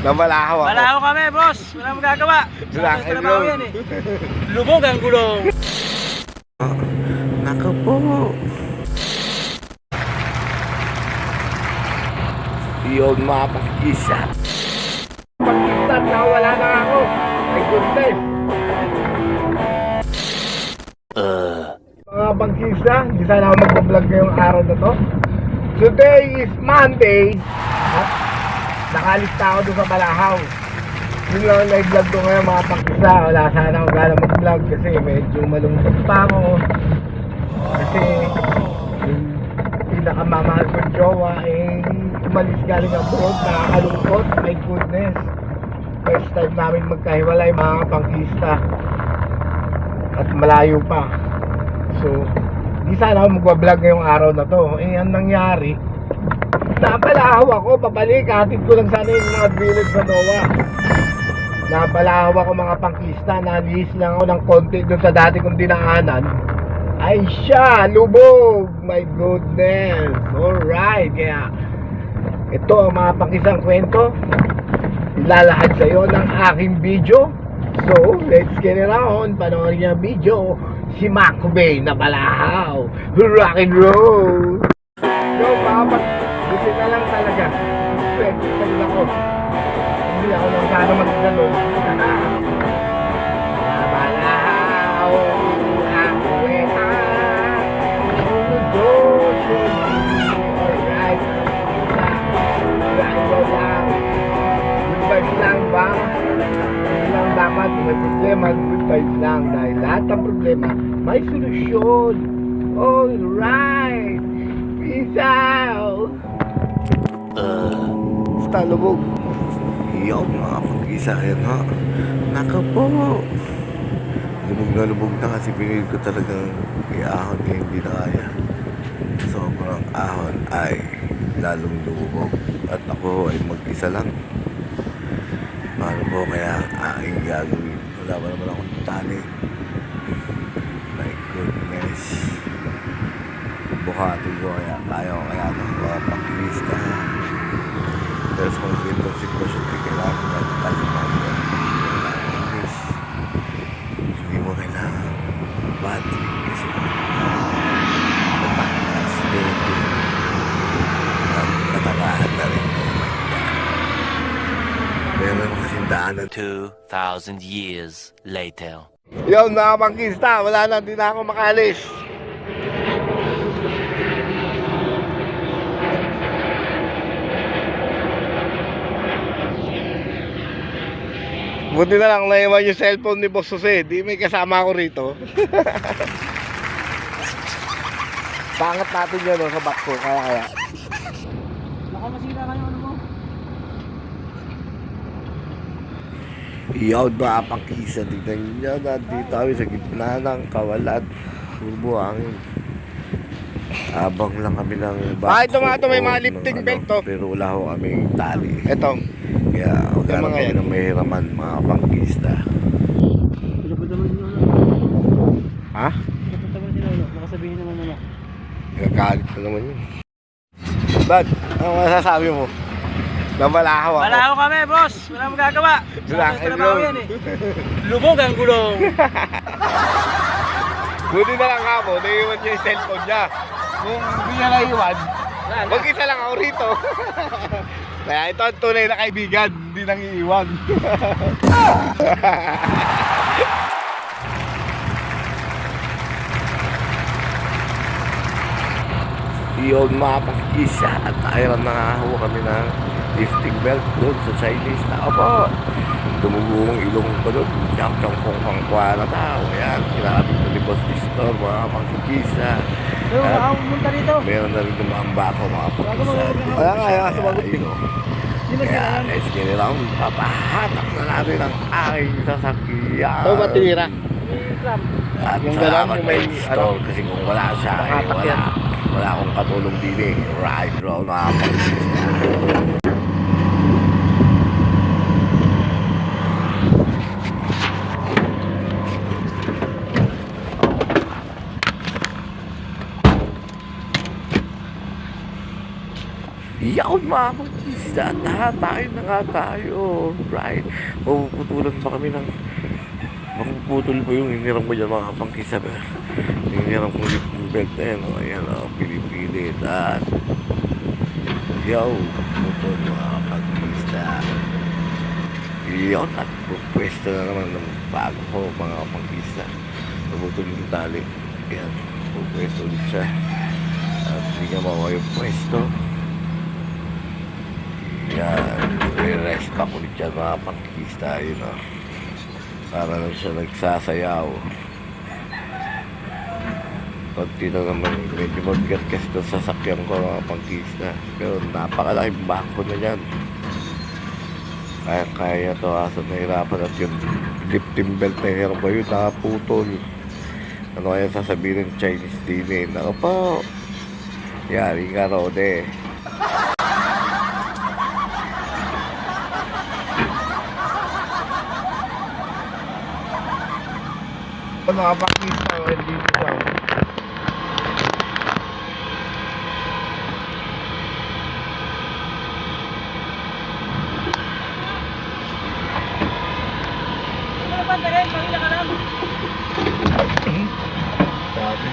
Nabalahaw ako. Balahaw kami, boss. Wala magagawa. Rock and Trabaho roll. yan eh. Lubog ang gulong. Nako po. Yun mga pakikisa. Pakikisa, nawala na ako. Ay, goodness. Mga pakikisa, hindi sana ako mag-vlog ngayong araw na to. Today is Monday. At nakalista ako doon sa Balahaw. Yun lang ang na-vlog ko ngayon mga pakikisa. Wala sana akong gana mag-vlog kasi medyo malungkot pa ako. Kasi yung pinakamamahal kong jowa umalis galing abroad, nakakalungkot. My goodness, first time namin magkahiwalay mga pangkista at malayo pa. So di sana ako magwa-vlog ngayong araw na to. Ang nangyari, napalahaw ako, pabalik, hatid ko lang sana yung mga village sa Noah. Napalahaw ako mga pangkista, nalihis lang ako ng konti doon sa dati kong dinaanan. Ay siya, lubog! My goodness! Alright, kaya ito ang mga pakisang kwento ilalahad sa iyo ng aking video. So, let's get it on. Panoorin niya ang video. Si Macubay na Balahaw. Rock and roll! Yo, mga buti na lang talaga. Pwede pa rin ako. Hindi ako lang sana mag-ganon. Balahaw! Dapat may problema, good vibes lang dahil lahat ng problema may solusyon. Alright, peace out. Basta lubog. Yo mga pag-isa yan ha. Naka po. Lubog na kasi pinili ko talagang i-ahon kaya hindi na kaya. Sobrang ahon ay lalong lumubog at ako ay mag-isa lang. Paano po kaya aking gagawin? Wala pa naman akong tali. My goodness. Bukatin ko kaya kaya ko kaya ng mga pang-lista. Pero sa mga ganitong sitwasyon ay kailangan natin taliman ko. Hindi mo kailangan battery kasi accidente ang katabahan na rin. Meron kasing daanan. 2,000 years later. Yun mga pangkista, wala na, di na ako makalis. Buti na lang naiwan yung cellphone ni Boss Jose. Di may kasama ako rito. Pangat natin yun sa back ko, kaya. Baka masira kayo ano mo. Iyaw ba pangkisa, tignan nyo, nandito kami sa gitna ng kawalan. Puro hangin. Abang lang kami ng back. Ito may mga lifting belt to. Pero wala ho kaming tali. Ito. Kaya huwag na kami ng mahiraman mga pangkista. Pinapot naman si Lolo. Ha? Pinapot naman si Lolo. Baka sabihin naman nila. Nagagalit na naman yun. Bad, ano masasabi mo? Nabalahaw ako. Balahaw kami, boss. Wala magagawa. Rock and Trabaho roll. yan eh. Lubog ang gulong. Buti na lang ako, naiwan niya yung cellphone niya. Kung hindi niya naiwan, mag-isa lang ako rito. Kaya ito ang tunay na kaibigan, hindi nang iiwan. Yun mga pakikisa at ayaw nakahawa kami ng lifting belt doon sa Chinese na opo. Dumugong ilong ko doon, tiyang-tiyang kong pangkwa na tao. Ayan, kinakabit ko ni Boss Distor mga pakikisa. Pero makapunta rito. Meron na rin dumamba ako mga pakikisa. Kaya nga, ayaw sumagot din. Kaya let's get it on. Papahatak na natin ang aking sasakyan. Ito ba tinira? At Yung salamat gano'n, may kay Distor kasi kung wala siya, wala akong katulong din eh. Right, bro, mga pakikisa. Yawn mga pakikisa. pangkista. At tayo na nga tayo. Right. Mapuputulan pa kami ng... Mapuputol po yung hiniram ko dyan mga pangkista. Hiniram ko yung belt na yan. Ayan o, pinipilit. At... Yo, putol mga pangkista. Yun, at pupwesto na naman ng bago ko mga pangkista. Puputol yung tali. Ayan, pupwesto ulit siya. At hindi nga mawa yung pwesto. Yan, re-rest back ulit yan mga pangkista. Yun o. Para lang siya nagsasayaw. Konti na naman, medyo mabigat kasi ito sasakyan ko mga pangkista. Pero napakalaking bangko na yan. Kaya to aso nahirapan at yung lifting belt na hirap ko yun nakaputol. Ano kaya sasabihin ng Chinese din eh. Naka po. Yari ka Rode. Mga pakista o hindi pa. Ano ba tayo? Pagila ka lang. Sabi.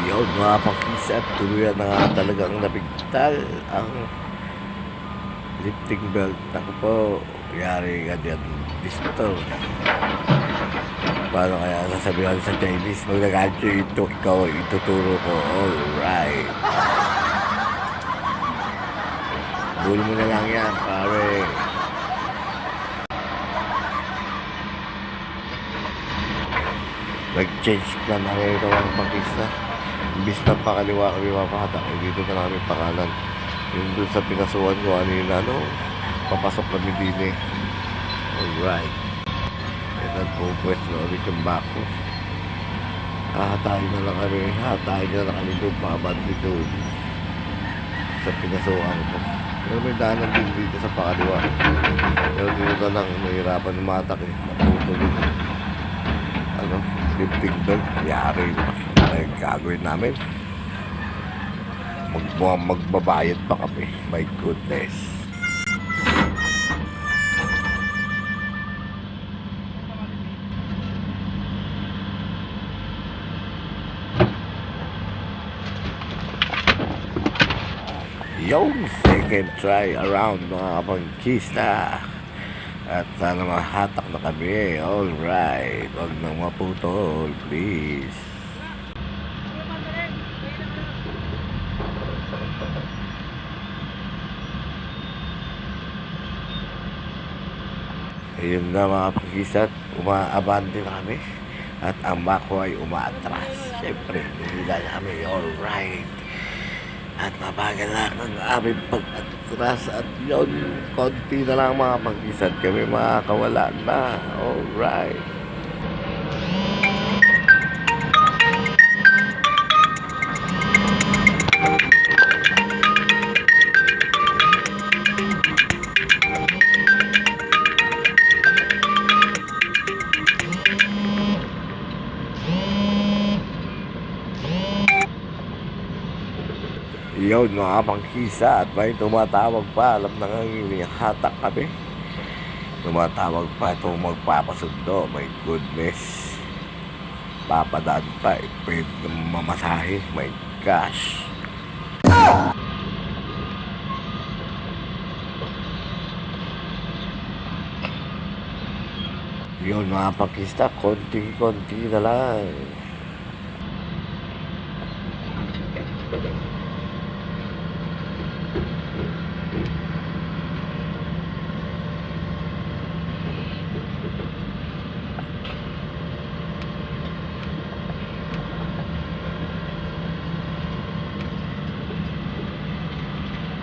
Yun mga pangkisa, tuluyan na nga talagang nabigtal ang lifting belt. Ako po, yari ka dyan, pistol. Paano kaya sasabihan sa Chinese? Pag nag-answer ito, ikaw ituturo ko. Alright. Bull mo na lang yan, pare. Nag-change plan na ngayon ito mga pangkisa. Imbis na pakaliwa kami mapahatak, dito na namin pakanan. Yung doon sa pinasuhan ko kanina, no? Papasok kami din eh. Alright. Ito po pwesto na ulit yung bako. Hahatayin na lang kami doon, pakabandi doon. Sa pinasuhan ko. Pero may daanan din dito sa pakaliwa. Pero dito na lang, mahirapan umatak eh. Naputol yun. Ano? Lifting belt. Yari na. Ay, gagawin namin. Magbabayad pa kami. My goodness. Yung second try around mga pangkista. At sana mahatak na kami. Alright. Huwag nang maputol, please. Ayun na mga pangkista. Umaabandon na kami. At ang bako ay umaatras. Siyempre, nila na kami. Alright. At mabagal lang ang aming pag-atras. At yun, konti na lang mga pangkisan kami makakawala na. Alright. Yun mga pangkisa at may tumatawag pa. Alam na nga hatak kami. Tumatawag pa itong magpapasundo. My goodness. Papadaan pa. Pwede mamasahe. My gosh. Yun mga pangkista. Konti-konti na lang.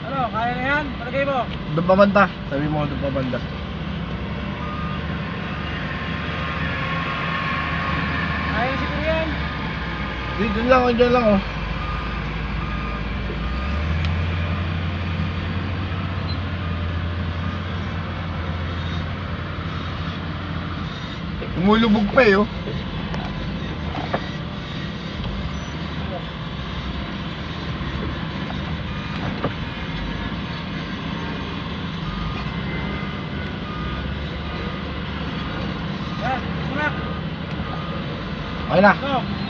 Ano, kaya na yan? Palagay mo. Doon pa banda. Sabi mo doon pa banda. Kaya na siguro yan. Dito lang, dyan lang oh. Lumulubog pa eh, oh. Yan, sunak. Okay na. Go.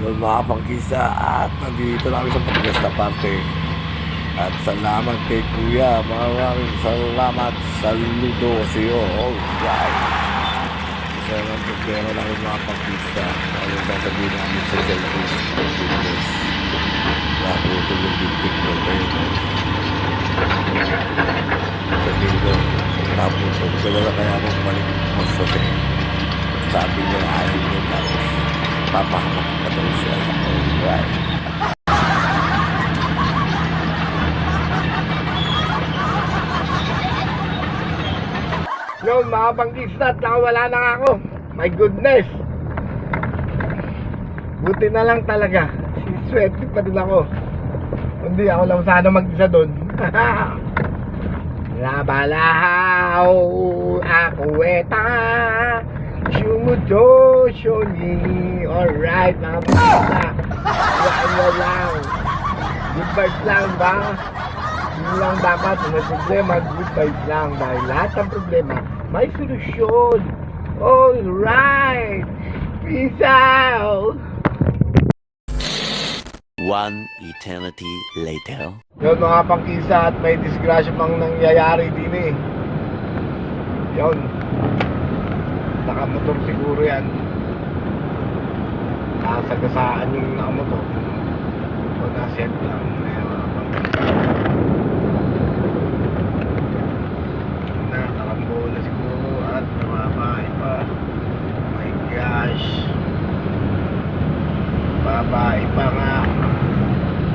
Yun mga pangkisa at nandito namin sa Patigas na parte. At salamat kay Kuya. Maraming salamat. Saludo sa iyo. Alright. Isa lang problema namin mga pangkisa. Ano yung sasabihin namin sa cellphone goodness. Naputol yung bintik mo kayo. Sabihin ko, naputol. Kaya na kaya akong malik mo sa sabi niya ayaw niya tapos papahamak pa daw siya. Alright. Yun, mga pang-istat, nakawala na nga ako. My goodness. Buti na lang talaga. Siswerte pa din ako. Hindi ako lang sana mag-isa doon. Labalahaw ako eta. Shumudo shoni. Alright, mga pang-istat. Wala lang. Good vibes lang ba? Yun lang dapat, may problema, good vibes lang. Dahil lahat ng problema, may solusyon. Alright. Peace out. One eternity later. Yun mga pangkisa at may disgrasya pang nangyayari din eh. Yun. Nakamotor siguro yan. Nakasagasaan yung nakamotor. O naset lang. Ayan, mga pangkisa. Nakarambola siguro at namamay pa. Oh my gosh. Babae pa nga.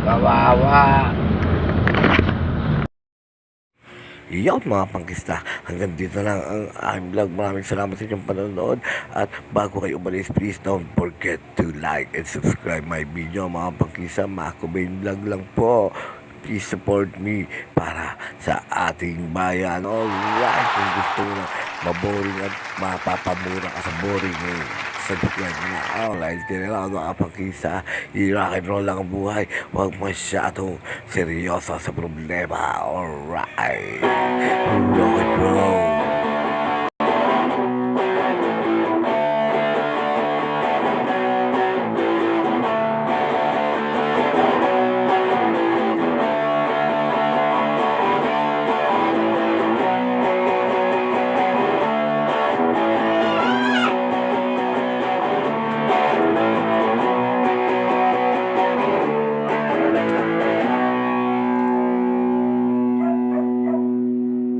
Kawawa. Yan mga pangkista, hanggang dito lang ang aking vlog. Maraming salamat sa inyong panonood. At bago kayo umalis, please don't forget to like and subscribe my video mga pangkista. Mako Bain Vlog lang po. Please support me para sa ating bayan. Alright, kung gusto mo na maboring at mapapamura ka sa boring sagot yan na. Alright, kailangan mga pangkisa, i-rock and roll lang ang buhay. Huwag masyadong seryoso sa problema. Alright, rock and roll.